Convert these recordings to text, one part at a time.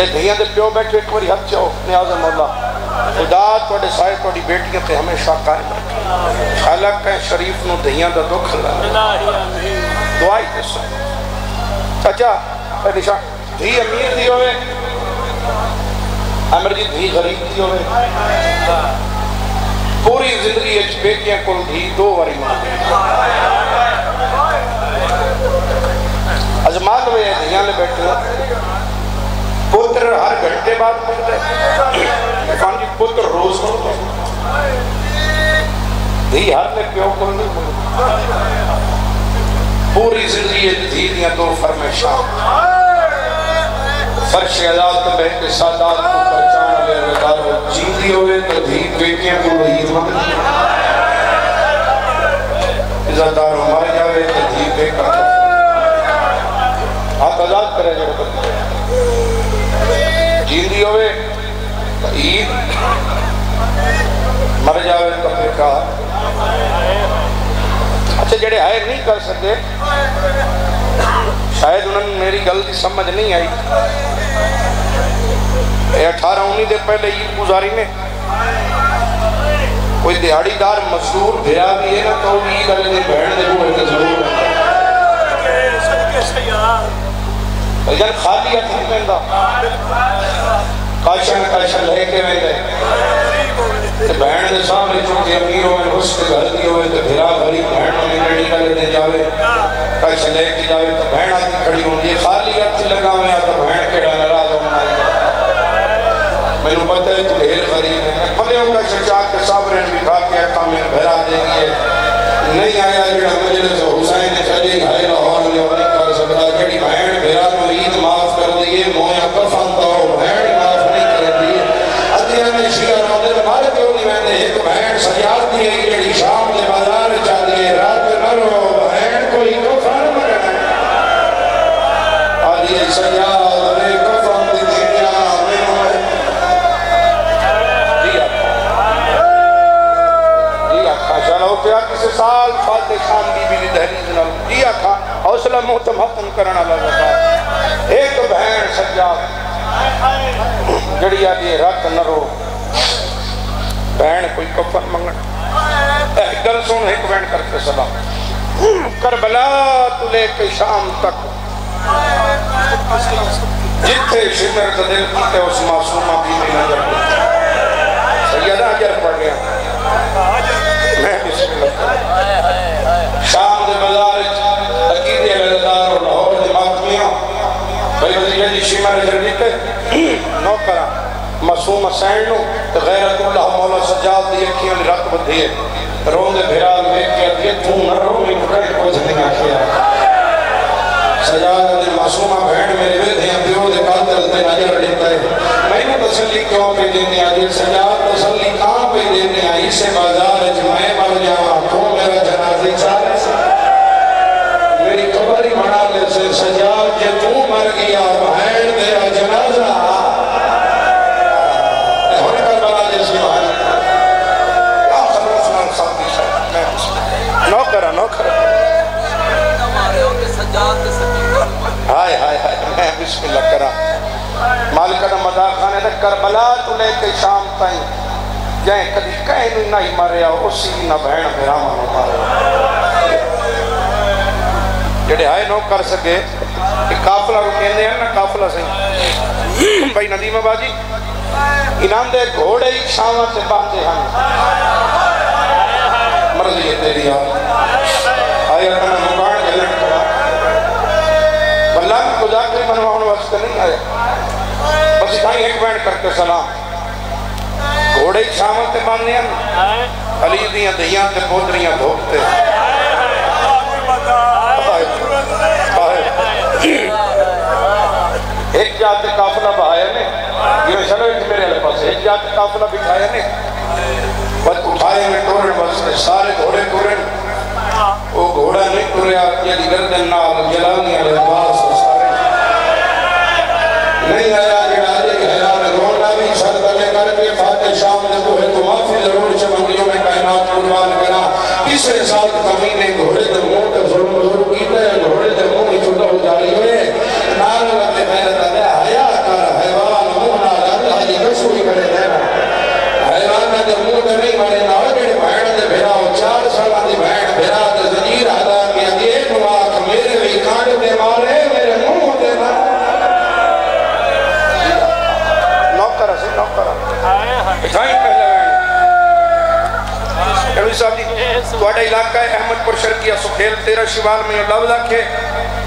جڑے دھیاں دے پیو بیٹھے ایک باری ہاتھ چاہو نیاز مولا خدا توڑے سائے توڑی بیٹیاں تے ہمیشہ قائم رکھے خالق کہیں شریف نو دھیاں دا دکھ لگا دعائی تے سائے چاچا نشان دھی امیر دی ہوئے امر جی دھی غریب دی ہوئے پوری زندگی اچھ بیٹیاں کل دھی دو واری مانگے ازمال ہوئے دھیاں لے بیٹھے پتر ہر گھنٹے بعد ملتے فان جی پتر روز ملتے دھی ہر نے پیو کو نہیں ملتے پوری زندگی دھی دیاں دو فرمیشاں فرش عدالت میں بہت سادات کو پرچانا لے ردارو جیندی ہوئے تو دھی بیٹیاں کو عید مانگے عزتدارو مار جاوے تو دھی بیٹا ہاتھ آزاد کرے جو بکتے جیندی ہوئے عید مر جاوے تو بیٹا اچھا جڑے آئے نہیں کر سکے شاید انہوں نے میری غلطی سمجھ نہیں آئی 18-19 دے پہلے عید گزاری نے کوئی دیہاڑی دار مزدور بھیرا بھی ہے نا تو عید والے دن بہن دے ہوئے تے ضرور جن خالی ہاتھ نہیں پہندا کاشن لے کے میں گئے بہن دے سامنے چونکہ امیر ہوئے اس کے گھر دی ہوئے تو بھیرا غریب بہن میں لڑی کا لے جاوے کاشن لے کے جاوے تو بہن آتی کھڑی ہوں یہ خالی ہاتھ لگا میں آتا بہن کیڑا نراز ہونا میں نے پتہ ہے تو ڈھیر غریب ہے پتہ ہوں گا شجاعت کے صابرین بھی کھا کے اکا میں بھیرا دیں گے نہیں آیا جڑا مجلس حسین نے چلی گھائے لاہور میں نہیں کر سکتا جڑی بہن بھیرا تو عید معاف کر دیئے مویا کفن تو بہن معاف نہیں کر دیئے ادھیا میں شیعہ روندے مارے کیوں نہیں میں نے ایک بہن سجاد دیئے جڑی شام دے بازار چاہ دیئے رات نہ رو بہن کوئی کفن مرنا آدھیے سجاد میں کفن دی دنیا میں پیا کسی سال فاتح خان بی بی دہلیز نہ جی آکھا حوصلہ محتم حکم کرنا لگا ایک بہن سجاد جڑی آدھی رات نہ رو بہن کوئی کفن منگنا ایک گل سن ایک بہن کرتے سلام کربلا تو لے کے شام تک جتھے شمر دل کیتے اس معصومہ بھی نہیں نظر سیدہ اجر پڑھ گیا میں بسم اللہ شام دے بازار عقیدے علیدار اور لاہور دے ماتمیاں بھائی وزیر جی شمر جردیتے نوکرہ معصوم حسین نو غیرت اللہ مولا سجاد دی اکھیاں لی رکھ بدھی ہے رون دے بھیرال میں کیا دیئے تو نہ رو میں کھڑے کچھ نہیں آکھیا سجاد دے معصومہ بہن میرے ویدھے ہیں پیو دے قاتل دے نظر لیتا ہے میں نے تسلی کیوں پہ دینے آجی سجاد تسلی کہاں پہ دینے آئی سے بازار میں مر جاؤں تو میرا جنازی چاہے سے میری قبری بنا لے سے سجاد جے تو مر گیا بہن تیرا جنازہ ہونے کر بنا لے سے بہن یا خلوصنان خاکی شاید میں بسم اللہ نوکرہ ہائے ہائے ہائے میں بسم اللہ کرا مالکہ مدار خانے دے کربلا تو لے کے شام تائیں جائیں کدی کہیں نہیں ماریا اسی نہ بہن بھیرا مانو ماریا جڑے آئے نو کر سکے کہ کافلہ رکھیں دے ہیں نا کافلہ سے بھائی ندیم باجی انہاں دے گھوڑے ہی شامہ سے باتے ہیں مرضی ہے تیری آئے آئے اپنا مکان جلن کرا بلان کو جا کر منواؤں وقت نہیں آئے بس کہیں ایک بینڈ کرتے سلام گھوڑے ہی شامل تے باندھے ہیں علی دیاں دہیاں تے پودریاں دھوکتے ایک جاتے قافلہ بہایا نے یہ چلو ایک میرے علیہ پاس ایک جاتے قافلہ بکھایا نے بس اٹھائے میں ٹورن بس سارے گھوڑے ٹورن وہ گھوڑا نہیں ٹوریا یہ گردن نال جلانی علیہ پاس سارے نہیں آیا جڑا جے حیار رونا بھی سر تلے کر کے فاتح شام نے تو ہے تو معافی ضرور چمنگلیوں میں کائنات قربان کرا تیسرے سال کمینے گھوڑے دے منہ تے ظلم ضرور کیتے ہیں گھوڑے دے منہ میں چھوٹا ہو جاری ہوئے نال لگتے محنت دے حیا کر حیوان مفتی صاحب جی تھوڑا علاقہ ہے احمد پور شرقیہ سکھیل 13 شوال میں یہ لفظ آکھے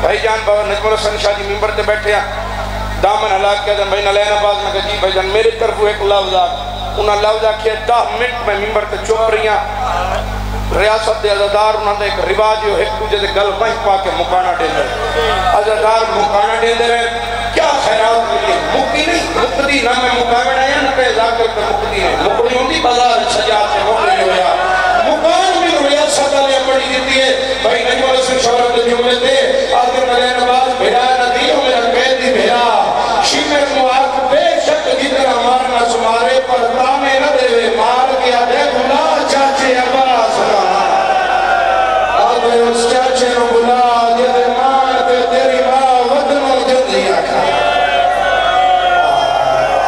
بھائی جان بابا نجم الحسن شاہ جی ممبر تے بیٹھے ہیں دامن حلاق کے دن بھائی نلین آباز میں کہا جی بھائی جان میری طرف ایک لفظ آکھ انہاں لفظ آکھے 10 منٹ میں ممبر تے چپ رہی ہیں ریاست دے عزادار انہوں نے ایک رواج جو ایک دوجہ دے گل بائیں پا کے مکانا دے دے عزادار مکانا دے دے کیا خیرات ملی مکی نہیں مقدی نہ میں مکانا ہے نہ کہ ذاکر پر مقدی ہے مقدی ہوندی بازار سجاد سے مقدی ہویا مکان میں ریاست علیہ پڑی دیتی ہے بھائی نجم الحسن شہرت دے جملے دے آدھر نلین آباز بھیڑا ندیوں میرا قیدی بھیڑا شیمر مواق بے شک جتنا مارنا سمارے پر تامے نہ دے مار گیا دے بھلا چاچے عباس آدھے اس چاچے نو بلا جدے مان پہ تیری ماں ودنوں جدی آکھا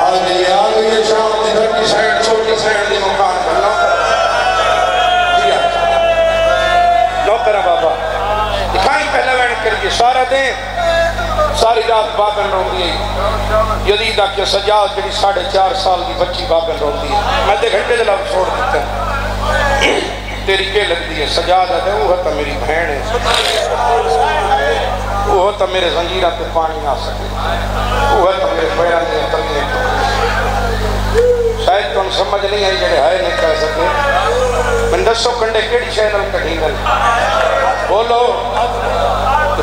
آگے شام دی دھر کی سینڈ چھوٹی سینڈ دی مکان کرنا جی آکھا لو کرا بابا دکھائیں پہلے وین کریے سارا دیں ساری رات بابن رو دی جدید آکھے سجاد جڑی 4.5 سال کی بچی بابن رو دی میں دے گھنٹے دے لفظ چھوڑ دیتے ہیں تیری کے لگ دی ہے سجاد ہے وہ تا میری بہن ہے وہ تا میرے زنجیرہ پہ پانی آ سکے وہ تا میرے بیرہ دے تلنے شاید تو سمجھ نہیں آئی جڑے ہائے نہیں کہہ سکے من دسو کنڈے کیڑی شہنل کڑھی گل بولو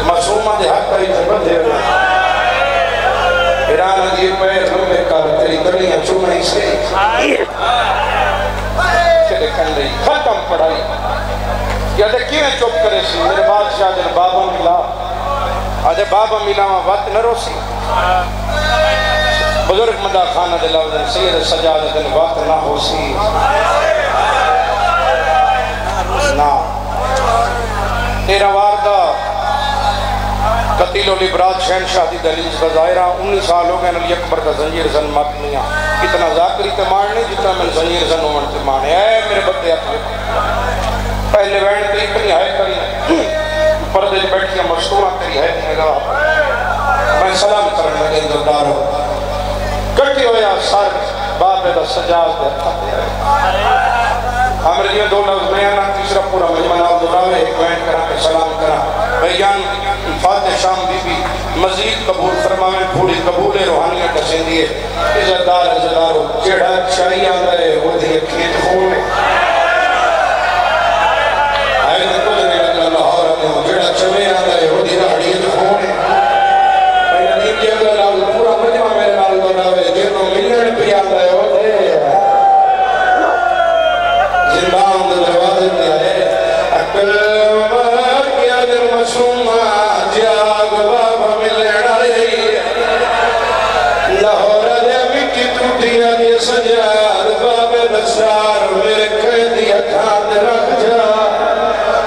معصومہ دے حق کری تے بندے ہوئے ایران دی پیر لمبے کر تیری گلیاں چومنی سے چلے کنڈے ختم پڑھائی یا دے کیویں چپ کرے سی میرے بادشاہ دن بابا ملا آدھے بابا ملا وقت نہ روسی بزرگ مدہ خانہ دے لفظ سید سجاد دن وقت نہ ہو سی نا تیرا واردہ قتیل و لبرات شہنشاہ دی دلیج کا ظاہرہ 19 سال ہو گئے علی اکبر کا زنجیر زن مکنیاں اتنا ذاکری تمان نہیں جتنا میں زنجیر زن عمر تمان ہے اے میرے بدے اپنے پہلے وین تے اتنی ہے کری پردے بیٹھیاں مشکورہ تیری ہے نگاہ میں سلام کرنے لگے اندردار ہو کٹی ہویا سر بابے دا سجاد دے ہمارے لیے 2 لفظ میں آنا تیسرا پورا مجمع نام دراوے ایک وین کرا پہ سلام کرا بھائی جان فاتح شام بی بی مزید قبول فرمائیں پھوڑی قبول روحانیاں کسیں دیئے عزتدار عزتدارو جڑا چاہی آگئے وہ دیئے کھیت خون میں آئے دن کو دنے لگا لاہور آنے ہوں جڑا چوے آگئے وہ دیئے راڑیت خون میں بھائی ندیم جی اگر لال پورا مجمع میرے نال دراوے جنہوں ملن پی آگئے وہ دیئے زندان دروازے دیئے اکل کیا در مسومہ جاگ بابا ملنا رہی لاہور دے مٹی ٹوٹیاں دی سجاد بابے بسار میرے قیدی اکھان رکھ جا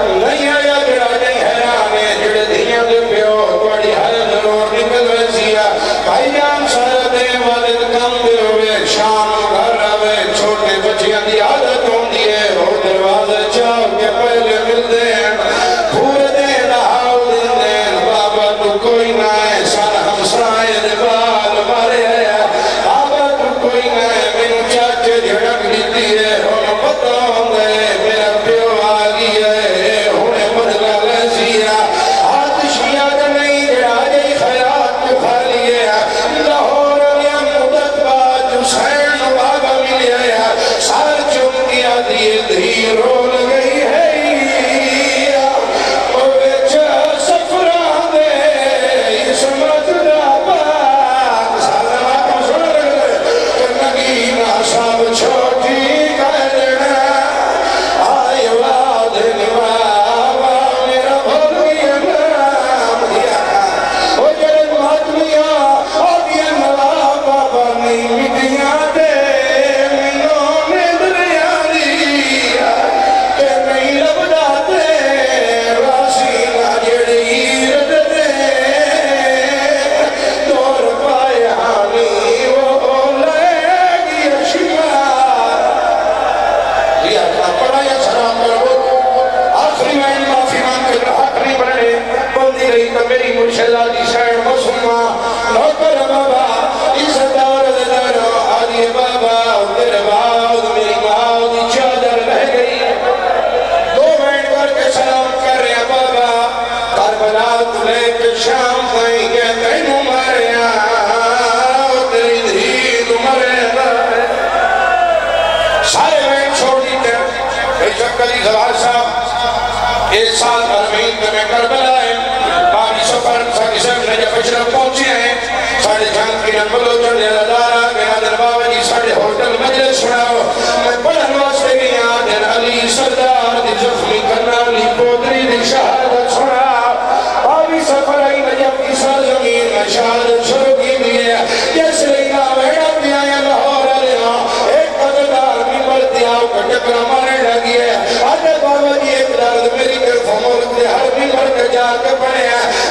نہیں آیا جڑا نہیں حیرانے جڑے دھیاں دے پیو بڑی ہے ضرور نکل ویسیا بھائی جان سارے دے والد کم دے ہوئے شام گھر آوے چھوٹے بچیاں دی عادت ہوں دیئے وہ دروازے چاہ کے پہلے مل دیں پورے دیں لہاؤ دیں بابا تو کوئی نہ ہے سن ہمسائے دبال مارے ہے بابا تو کوئی نہ ہے میں چاچے جھڑک لیتی ہے ہم پتہ ہوں گے میرا پیو آگی ہے انہیں بدلا لسیا آتشیاں نہیں جڑا جی خیرات کو کھا لیے لاہور یا مدت بات حسین سال عربین کے میں کربلا ہے باقی سفر ساکی صاحب نجف اشرف پہنچے ہیں ساڑھے جان کی نمبلو چڑھے لدارا کہ نادر بابا جی ساڑھے ہوتل مجلس سناو میں پڑھن واسطے گیا دن علی سردار دی زخمی کرنا علی پودری دی شہادت سناو باقی سفر آئی نجف کی سرزمین میں شہادت شروع کی بھی ہے جیسے لینا ویڑا بھی آیا لاہور علیہ ایک قدردار ممبر دیاو کا ٹکرہ مارے لگی ہے آدھے بابا جی ایک درد میری کے فمولک دے ہر ممبر کے جا کے پڑھے ہیں